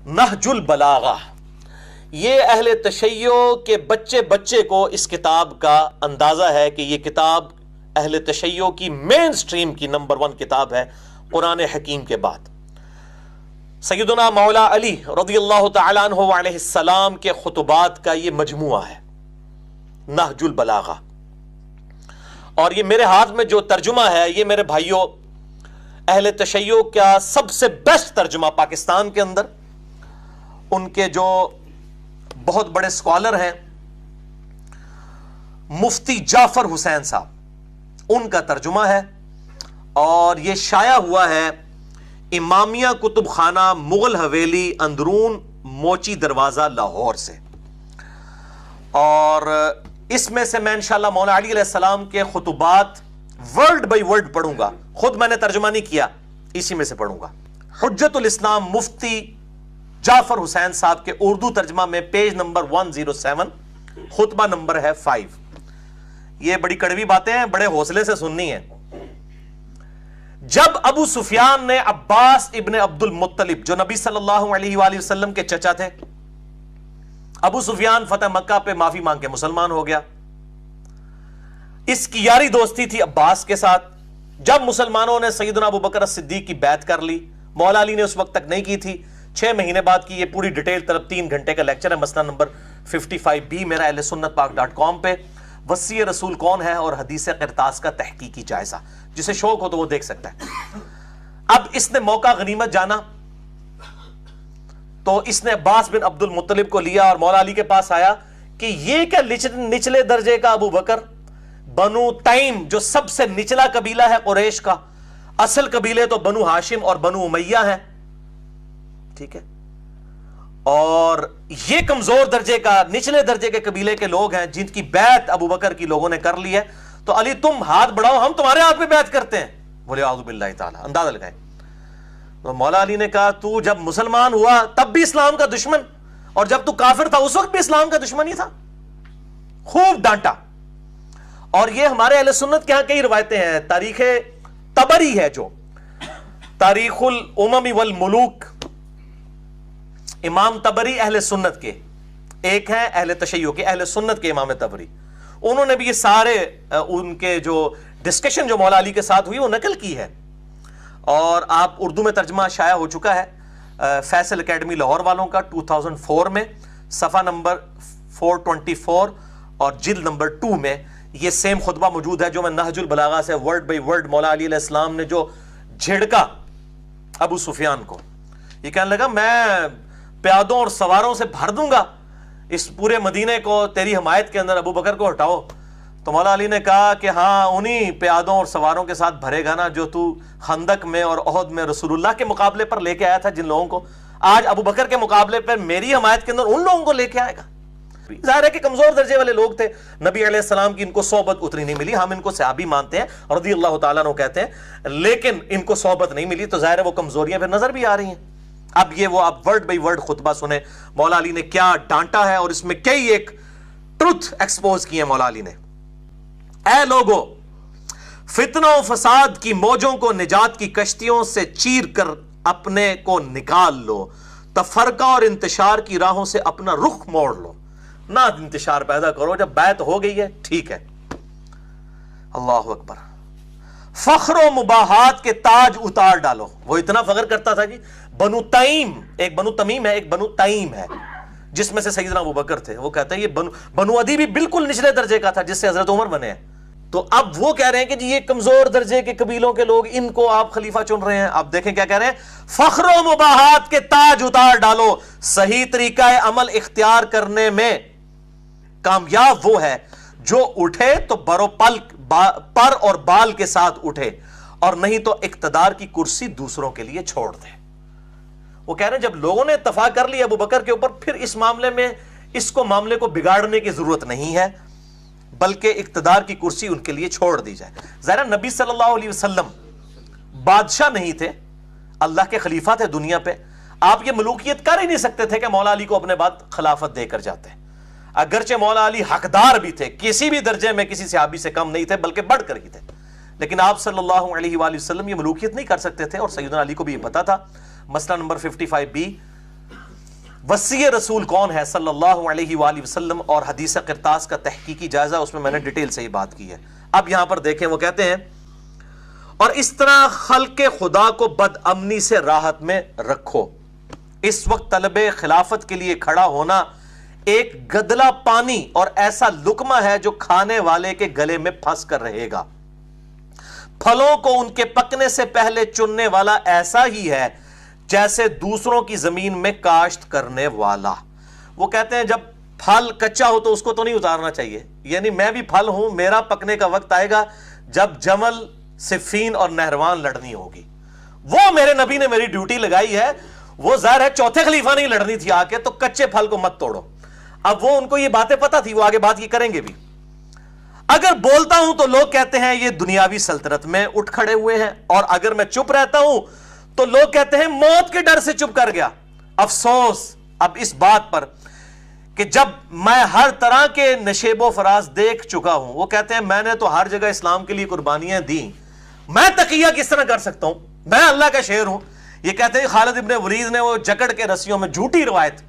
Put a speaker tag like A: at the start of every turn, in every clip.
A: نہج البلاغہ، یہ اہل تشیع کے بچے بچے کو اس کتاب کا اندازہ ہے کہ یہ کتاب اہل تشیع کی مین سٹریم کی نمبر 1 کتاب ہے قرآن حکیم کے بعد۔ سیدنا مولا علی رضی اللہ تعالیٰ عنہ علیہ السلام کے خطبات کا یہ مجموعہ ہے نہج البلاغہ، اور یہ میرے ہاتھ میں جو ترجمہ ہے یہ میرے بھائیوں اہل تشیع کا سب سے بیسٹ ترجمہ پاکستان کے اندر، ان کے جو بہت بڑے اسکالر ہیں مفتی جعفر حسین صاحب، ان کا ترجمہ ہے، اور یہ شائع ہوا ہے امامیہ کتب خانہ مغل حویلی اندرون موچی دروازہ لاہور سے۔ اور اس میں سے میں انشاءاللہ مولا علی علیہ السلام کے خطبات ورڈ بائی ورڈ پڑھوں گا، خود میں نے ترجمہ نہیں کیا، اسی میں سے پڑھوں گا۔ حجت الاسلام مفتی جعفر حسین صاحب کے اردو ترجمہ میں پیج نمبر 107 خطبہ نمبر ہے 5۔ یہ بڑی کڑوی باتیں ہیں، بڑے حوصلے سے سننی ہیں۔ جب ابو سفیان نے عباس ابن عبد المطلب جو نبی صلی اللہ علیہ وآلہ وسلم کے چچا تھے، ابو سفیان فتح مکہ پہ معافی مانگ کے مسلمان ہو گیا، اس کی یاری دوستی تھی عباس کے ساتھ۔ جب مسلمانوں نے سیدنا ابو بکر الصدیق کی بیعت کر لی، مولا علی نے اس وقت تک نہیں کی تھی، 6 مہینے بعد کی، یہ پوری ڈیٹیل طرف 3 گھنٹے کا لیکچر ہے، مسئلہ نمبر 55B میرا اہل سنت پاک.com پہ، وصی رسول کون ہے اور حدیث قرطاس کا تحقیقی جائزہ، جسے شوق ہو تو وہ دیکھ سکتا ہے۔ اب اس نے موقع غنیمت جانا تو اس نے عباس بن عبد المطلب کو لیا اور مولا علی کے پاس آیا کہ یہ کیا نچلے درجے کا ابو بکر، بنو تیم جو سب سے نچلا قبیلہ ہے قریش کا، اصل قبیلے تو بنو ہاشم اور بنو امیہ ہیں، ٹھیک ہے، اور یہ کمزور درجے کا نچلے درجے کے قبیلے کے لوگ ہیں جن کی بیعت ابو بکر کی لوگوں نے کر لی ہے، تو علی تم ہاتھ بڑھاؤ، ہم تمہارے ہاتھ پہ بیعت کرتے ہیں۔ بولے اعوذ باللہ تعالی، اندازہ لگائیں۔ تو مولا علی نے کہا تو جب مسلمان ہوا تب بھی اسلام کا دشمن، اور جب تو کافر تھا اس وقت بھی اسلام کا دشمن ہی تھا۔ خوب ڈانٹا۔ اور یہ ہمارے اہل سنت کے ہاں کئی روایتیں ہیں، تاریخ طبری ہے جو تاریخ الامم والملوک، امام طبری اہل سنت کے ایک ہیں، اہل تشیع کے، اہل سنت کے امام طبری، انہوں نے بھی یہ سارے ان کے جو ڈسکشن جو مولا علی کے ساتھ ہوئی وہ نقل کی ہے، اور آپ اردو میں ترجمہ شائع ہو چکا ہے فیصل اکیڈمی لاہور والوں کا 2004 میں، صفحہ نمبر 424 اور جلد نمبر 2 میں یہ سیم خطبہ موجود ہے جو میں نہج البلاغہ سے ورڈ بائی ورڈ مولا علی علیہ السلام نے جو جھڑکا ابو سفیان کو، یہ کہنے لگا میں پیادوں اور سواروں سے بھر دوں گا اس پورے مدینے کو، تیری حمایت کے اندر ابو بکر کو ہٹاؤ۔ تو مولا علی نے کہا کہ ہاں انہی پیادوں اور سواروں کے ساتھ بھرے گا نا جو تو خندق میں اور احد میں رسول اللہ کے مقابلے پر لے کے آیا تھا جن لوگوں کو، آج ابو بکر کے مقابلے پر میری حمایت کے اندر ان لوگوں کو لے کے آئے گا۔ ظاہر ہے کہ کمزور درجے والے لوگ تھے، نبی علیہ السلام کی ان کو صحبت اتنی نہیں ملی، ہم ان کو صحابی مانتے ہیں رضی اللہ تعالیٰ عنہ کہتے ہیں، لیکن ان کو صحبت نہیں ملی، تو ظاہر ہے وہ کمزوریاں پھر نظر بھی آ رہی ہیں۔ اب یہ وہ آپ ورڈ بائی ورڈ خطبہ سنیں مولا علی نے کیا ڈانٹا ہے، اور اس میں کئی ایک ٹروتھ ایکسپوز کی ہے مولا علی نے۔ اے لوگو، فتنہ و فساد کی موجوں کو نجات کی کشتیوں سے چیر کر اپنے کو نکال لو، تفرقہ اور انتشار کی راہوں سے اپنا رخ موڑ لو، نہ انتشار پیدا کرو، جب بیعت ہو گئی ہے ٹھیک ہے۔ اللہ اکبر۔ فخر و مباحات کے تاج اتار ڈالو، وہ اتنا فخر کرتا تھا جی، بنو تیم، ایک بنو تمیم ہے ایک بنو تیم ہے جس میں سے سیدنا ابو بکر تھے، وہ کہتا ہے یہ بنو عدی بھی بالکل نچلے درجے کا تھا جس سے حضرت عمر بنے ہیں، تو اب وہ کہہ رہے ہیں کہ جی یہ کمزور درجے کے قبیلوں کے لوگ، ان کو آپ خلیفہ چن رہے ہیں۔ آپ دیکھیں کیا کہہ رہے ہیں، فخر و مباحات کے تاج اتار ڈالو، صحیح طریقہ عمل اختیار کرنے میں کامیاب وہ ہے جو اٹھے تو پر اور بال کے ساتھ اٹھے، اور نہیں تو اقتدار کی کرسی دوسروں کے لیے چھوڑ دے۔ وہ کہہ رہے ہیں جب لوگوں نے اتفاق کر لی ابو بکر کے اوپر، پھر اس معاملے میں معاملے کو بگاڑنے کی ضرورت نہیں ہے، بلکہ اقتدار کی کرسی ان کے لیے چھوڑ دی جائے۔ ظاہر نبی صلی اللہ علیہ وسلم بادشاہ نہیں تھے، اللہ کے خلیفہ تھے دنیا پہ، آپ یہ ملوکیت کر ہی نہیں سکتے تھے کہ مولا علی کو اپنے بعد خلافت دے کر جاتے، اگرچہ مولا علی حقدار بھی تھے، کسی بھی درجے میں کسی صحابی سے کم نہیں تھے بلکہ بڑھ کر ہی تھے، لیکن آپ صلی اللہ علیہ وآلہ وسلم یہ ملوکیت نہیں کر سکتے تھے، اور سیدنا علی کو بھی یہ پتا تھا۔ مسئلہ نمبر 55B وصی رسول کون ہے صلی اللہ علیہ وآلہ وسلم اور حدیث قرطاس کا تحقیقی جائزہ، اس میں میں نے ڈیٹیل سے یہ بات کی ہے۔ اب یہاں پر دیکھیں، وہ کہتے ہیں اور اس طرح خلق خدا کو بد امنی سے راحت میں رکھو۔ اس وقت طلب خلافت کے لیے کھڑا ہونا ایک گدلا پانی اور ایسا لقمہ ہے جو کھانے والے کے گلے میں پھنس کر رہے گا۔ پھلوں کو ان کے پکنے سے پہلے چننے والا ایسا ہی ہے جیسے دوسروں کی زمین میں کاشت کرنے والا۔ وہ کہتے ہیں جب پھل کچا ہو تو اس کو تو نہیں اتارنا چاہیے، یعنی میں بھی پھل ہوں، میرا پکنے کا وقت آئے گا جب جمل، صفین اور نہروان لڑنی ہوگی۔ وہ میرے نبی نے میری ڈیوٹی لگائی ہے، وہ ظاہر ہے چوتھے خلیفہ نہیں لڑنی تھی آ کے، تو کچے پھل کو مت توڑو۔ اب وہ ان کو یہ باتیں پتہ تھی، وہ آگے بات یہ کریں گے بھی۔ اگر بولتا ہوں تو لوگ کہتے ہیں یہ دنیاوی سلطنت میں اٹھ کھڑے ہوئے ہیں، اور اگر میں چپ رہتا ہوں تو لوگ کہتے ہیں موت کے ڈر سے چپ کر گیا۔ افسوس اب اس بات پر کہ جب میں ہر طرح کے نشیب و فراز دیکھ چکا ہوں۔ وہ کہتے ہیں میں نے تو ہر جگہ اسلام کے لیے قربانیاں دی، میں تقیہ کس طرح کر سکتا ہوں، میں اللہ کا شعر ہوں۔ یہ کہتے ہیں خالد ابن ولید نے وہ جکڑ کے رسیوں میں، جھوٹی روایت،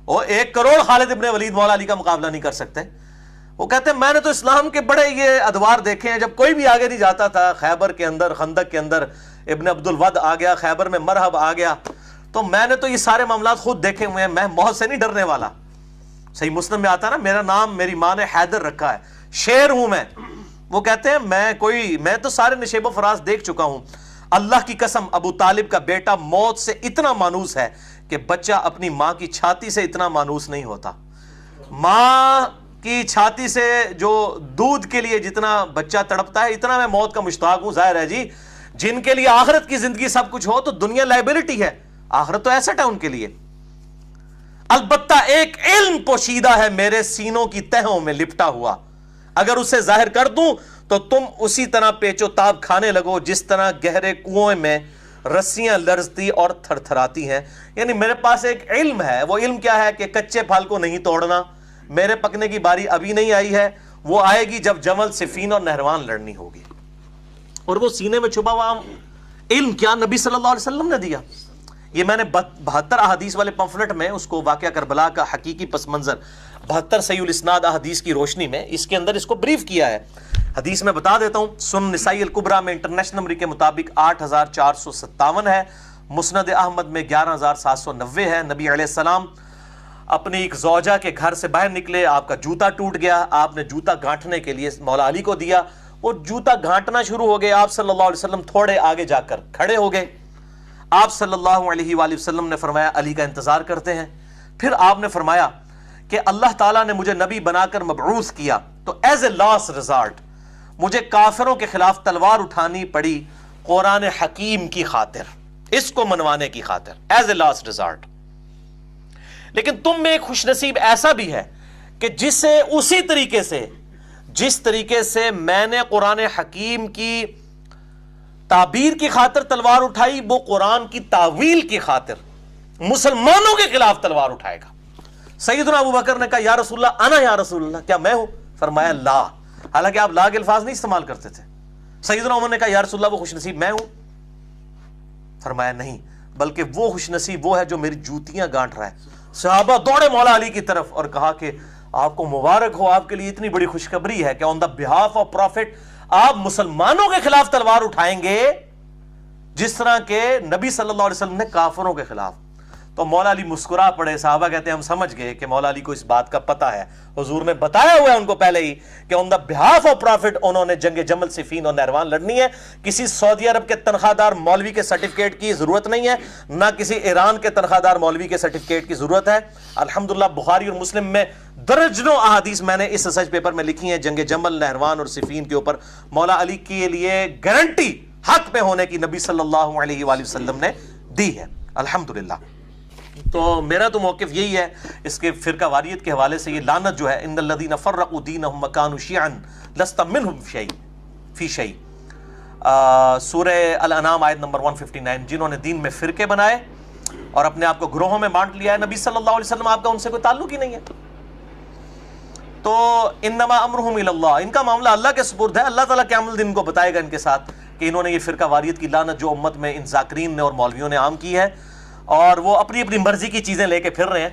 A: وہ 1 کروڑ خالد ابن ولید مولا علی کا مقابلہ نہیں کر سکتے۔ وہ کہتے ہیں میں نے تو اسلام کے بڑے یہ ادوار دیکھے ہیں، جب کوئی بھی آگے نہیں جاتا تھا، خیبر کے اندر، خندق کے اندر ابن عبد الود آ گیا، خیبر میں مرحب آ گیا، تو میں نے تو یہ سارے معاملات خود دیکھے ہوئے ہیں، میں موت سے نہیں ڈرنے والا۔ صحیح مسلم میں آتا نا، میرا نام میری ماں نے حیدر رکھا ہے، شیر ہوں میں۔ وہ کہتے ہیں میں تو سارے نشیب و فراز دیکھ چکا ہوں۔ اللہ کی قسم ابو طالب کا بیٹا موت سے اتنا مانوس ہے کہ بچہ اپنی ماں کی چھاتی سے اتنا مانوس نہیں ہوتا۔ ماں کی چھاتی سے جو دودھ کے لیے جتنا بچہ تڑپتا ہے، اتنا میں موت کا مشتاق ہوں۔ ظاہر ہے جی، جن کے لیے آخرت کی زندگی سب کچھ ہو تو دنیا لائبلٹی ہے، آخرت تو ایسٹ ہے ان کے لیے۔ البتہ ایک علم پوشیدہ ہے میرے سینوں کی تہوں میں لپٹا ہوا، اگر اسے ظاہر کر دوں تو تم اسی طرح پیچو تاب کھانے لگو جس طرح گہرے کنویں میں رسیاں لرزتی اور تھر تھراتی ہیں۔ یعنی میرے پاس ایک علم ہے، وہ علم کیا ہے کہ کچے پھل کو نہیں توڑنا، میرے پکنے کی باری ابھی نہیں آئی ہے، وہ آئے گی جب جمل، صفین اور نہروان لڑنی ہوگی۔ اور وہ سینے میں چھپا ہوا علم کیا نبی صلی اللہ علیہ وسلم نے دیا۔ یہ میں نے 72 احادیث والے پمفلٹ میں اس کو واقعہ کربلا کا حقیقی پس منظر 72 صحیح الاسناد احادیث کی روشنی میں اس کے اندر اس کو بریف کیا ہے۔ حدیث میں بتا دیتا ہوں، سنن نسائی الکبریٰ میں انٹرنیشنل نمبر کے مطابق 8457 ہے، مسند احمد میں 11790 ہے۔ نبی علیہ السلام اپنی ایک زوجہ کے گھر سے باہر نکلے، آپ کا جوتا ٹوٹ گیا، آپ نے جوتا گھانٹنے کے لیے مولا علی کو دیا، وہ جوتا گھانٹنا شروع ہو گئے۔ آپ صلی اللہ علیہ وسلم تھوڑے آگے جا کر کھڑے ہو گئے۔ آپ صلی اللہ علیہ وآلہ وسلم نے فرمایا علی کا انتظار کرتے ہیں۔ پھر آپ نے فرمایا کہ اللہ تعالیٰ نے مجھے نبی بنا کر مبعوث کیا تو ایز اے لاسٹ ریزارٹ مجھے کافروں کے خلاف تلوار اٹھانی پڑی قرآن حکیم کی خاطر، اس کو منوانے کی خاطر، ایز اے لاسٹ ریزارٹ۔ لیکن تم میں ایک خوش نصیب ایسا بھی ہے کہ جسے اسی طریقے سے جس طریقے سے میں نے قرآن حکیم کی تعبیر کی خاطر تلوار اٹھائی، وہ قرآن کی تعویل کی خاطر مسلمانوں کے خلاف تلوار اٹھائے گا۔ سیدنا ابو بکر نے کہا یا رسول اللہ، انا یا رسول اللہ، کیا میں ہوں؟ فرمایا لا، حالانکہ آپ لا کے الفاظ نہیں استعمال کرتے تھے۔ سیدنا عمر نے کہا یا رسول اللہ وہ خوش نصیب میں ہوں؟ فرمایا نہیں، بلکہ وہ خوش نصیب وہ ہے جو میری جوتیاں گانٹ رہا ہے۔ صحابہ دوڑے مولا علی کی طرف اور کہا کہ آپ کو مبارک ہو، آپ کے لیے اتنی بڑی خوشخبری ہے کہ آن دا بہاف آف پروفٹ آپ مسلمانوں کے خلاف تلوار اٹھائیں گے جس طرح کہ نبی صلی اللہ علیہ وسلم نے کافروں کے خلاف۔ تو مولا علی مسکرا پڑے۔ صحابہ کہتے ہیں ہم سمجھ گئے کہ مولا علی کو اس بات کا پتہ ہے، حضور نے بتایا ہوا ہے ان کو پہلے ہی کہ آن دا بہاف آف پروفٹ انہوں نے جنگ جمل، صفین اور نہروان لڑنی ہے۔ کسی سعودی عرب کے تنخواہ دار مولوی کے سرٹیفکیٹ کی ضرورت نہیں ہے، نہ کسی ایران کے تنخواہ دار مولوی کے سرٹیفکیٹ کی ضرورت ہے۔ الحمدللہ بخاری اور مسلم میں درجنوں احادیث میں نے اس ریسرچ پیپر میں لکھی ہیں جنگ جمل، نہروان اور صفین کے اوپر مولا علی کے لیے گارنٹی حق پہ ہونے کی نبی صلی اللہ علیہ وآلہ وسلم نے دی ہے الحمدللہ۔ تو میرا تو موقف یہی ہے اس کے فرقہ واریت کے حوالے سے، یہ لعنت جو ہے ان الذین فرقوا دینہم وکانوا شیعا لست منہم فی شیء، سورہ الانعام آیت نمبر 159، جنہوں نے دین میں فرقے بنائے اور اپنے آپ کو گروہوں میں بانٹ لیا ہے، نبی صلی اللہ علیہ وسلم آپ کا ان سے کوئی تعلق ہی نہیں ہے۔ تو انما امرہم الی اللہ، ان کا معاملہ اللہ کے سپرد ہے، اللہ تعالیٰ قیامت دن کو بتائے گا ان کے ساتھ کہ انہوں نے یہ فرقہ واریت کی لعنت جو امت میں ان ذاکرین نے اور مولویوں نے عام کی ہے، اور وہ اپنی اپنی مرضی کی چیزیں لے کے پھر رہے ہیں.